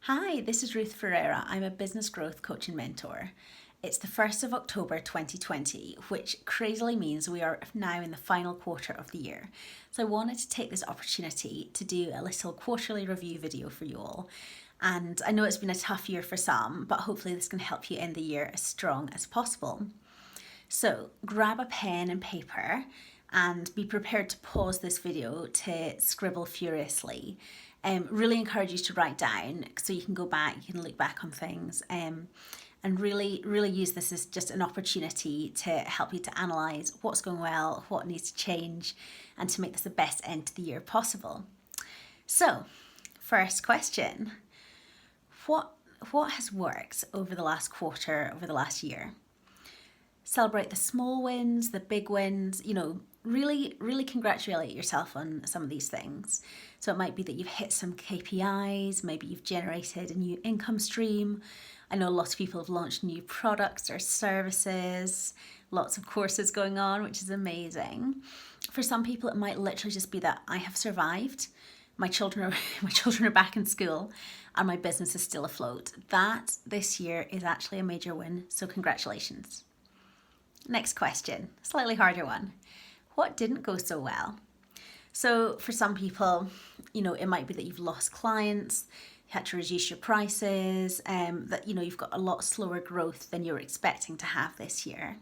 Hi, this is Ruth Ferreira. I'm a business growth coach and mentor. It's the 1st of October 2020, which crazily means we are now in the final quarter of the year. So I wanted to take this opportunity to do a little quarterly review video for you all. And I know it's been a tough year for some, but hopefully this can help you end the year as strong as possible. So grab a pen and paper and be prepared to pause this video to scribble furiously. Really encourage you to write down so you can go back, you can look back on things, and really use this as just an opportunity to help you to analyse what's going well, what needs to change, and to make this the best end to the year possible. So, first question, what has worked over the last quarter, over the last year? Celebrate the small wins, the big wins, really congratulate yourself on some of these things. So it might be that you've hit some KPIs, maybe you've generated a new income stream. I know lots of people have launched new products or services, lots of courses going on, which is amazing. For some people, it might literally just be that I have survived. My children are back in school and my business is still afloat. That this year is actually a major win, so congratulations. Next question, slightly harder one. What didn't go so well? So for some people, it might be that you've lost clients, you had to reduce your prices, that you've got a lot slower growth than you were expecting to have this year.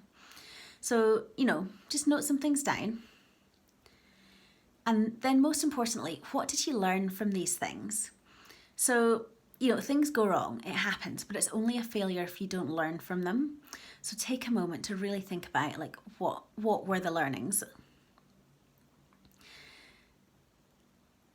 So, just note some things down. And then most importantly, what did you learn from these things? So, things go wrong, it happens, but it's only a failure if you don't learn from them. So take a moment to really think about what were the learnings.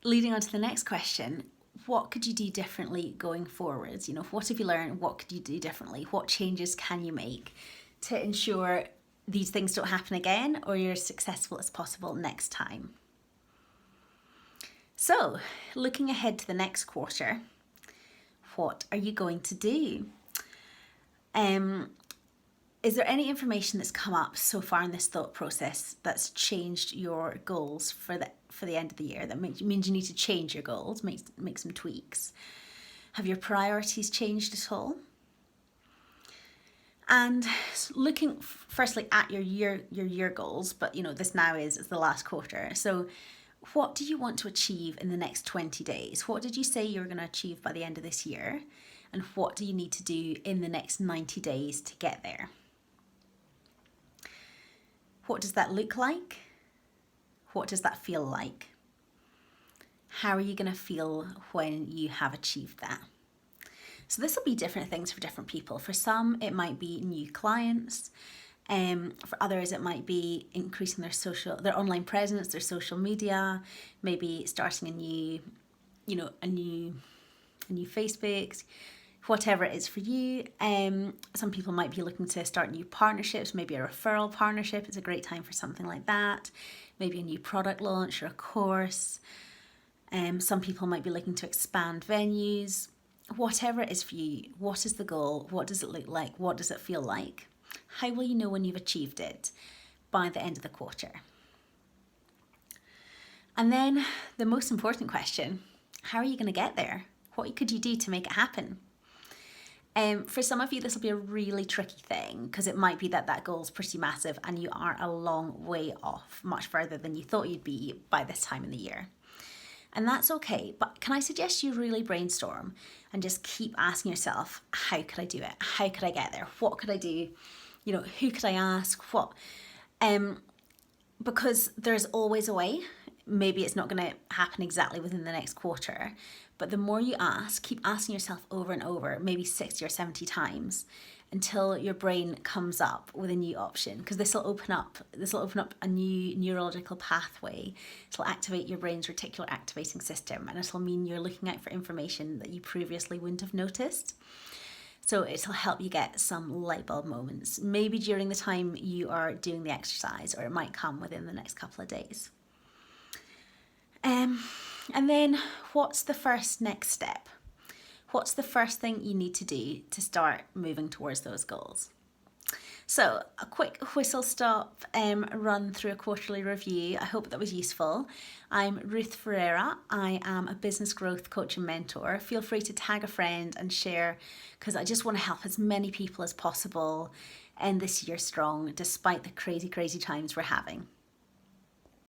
Leading on to the next question, what could you do differently going forwards? What have you learned? What could you do differently? What changes can you make to ensure these things don't happen again or you're as successful as possible next time? So, looking ahead to the next quarter, what are you going to do? Is there any information that's come up so far in this thought process that's changed your goals for the end of the year? That means you need to change your goals, make some tweaks. Have your priorities changed at all? And looking firstly at your year goals, but this now is the last quarter. So what do you want to achieve in the next 20 days? What did you say you were going to achieve by the end of this year? And what do you need to do in the next 90 days to get there? What does that look like? What does that feel like? How are you going to feel when you have achieved that? So this will be different things for different people. For some, it might be new clients. For others, it might be increasing their online presence, their social media, maybe starting a new Facebook, whatever it is for you. Some people might be looking to start new partnerships, maybe a referral partnership is a great time for something like that. Maybe a new product launch or a course. Some people might be looking to expand venues. Whatever it is for you, what is the goal? What does it look like? What does it feel like? How will you know when you've achieved it? By the end of the quarter. And then the most important question, how are you going to get there? What could you do to make it happen? For some of you, this will be a really tricky thing because it might be that goal is pretty massive and you are a long way off, much further than you thought you'd be by this time in the year. And that's okay, but can I suggest you really brainstorm and just keep asking yourself, how could I do it? How could I get there? What could I do? Who could I ask? What? Because there's always a way. Maybe it's not going to happen exactly within the next quarter, but the more you ask, keep asking yourself over and over, maybe 60 or 70 times until your brain comes up with a new option, because this will open up a new neurological pathway. It'll activate your brain's reticular activating system, and it'll mean you're looking out for information that you previously wouldn't have noticed. So it'll help you get some light bulb moments, maybe during the time you are doing the exercise, or it might come within the next couple of days. And then what's the next step? What's the first thing you need to do to start moving towards those goals? So, a quick whistle stop run through a quarterly review. I hope that was useful. I'm Ruth Ferreira. I am a business growth coach and mentor. Feel free to tag a friend and share because I just want to help as many people as possible end this year strong despite the crazy, crazy times we're having.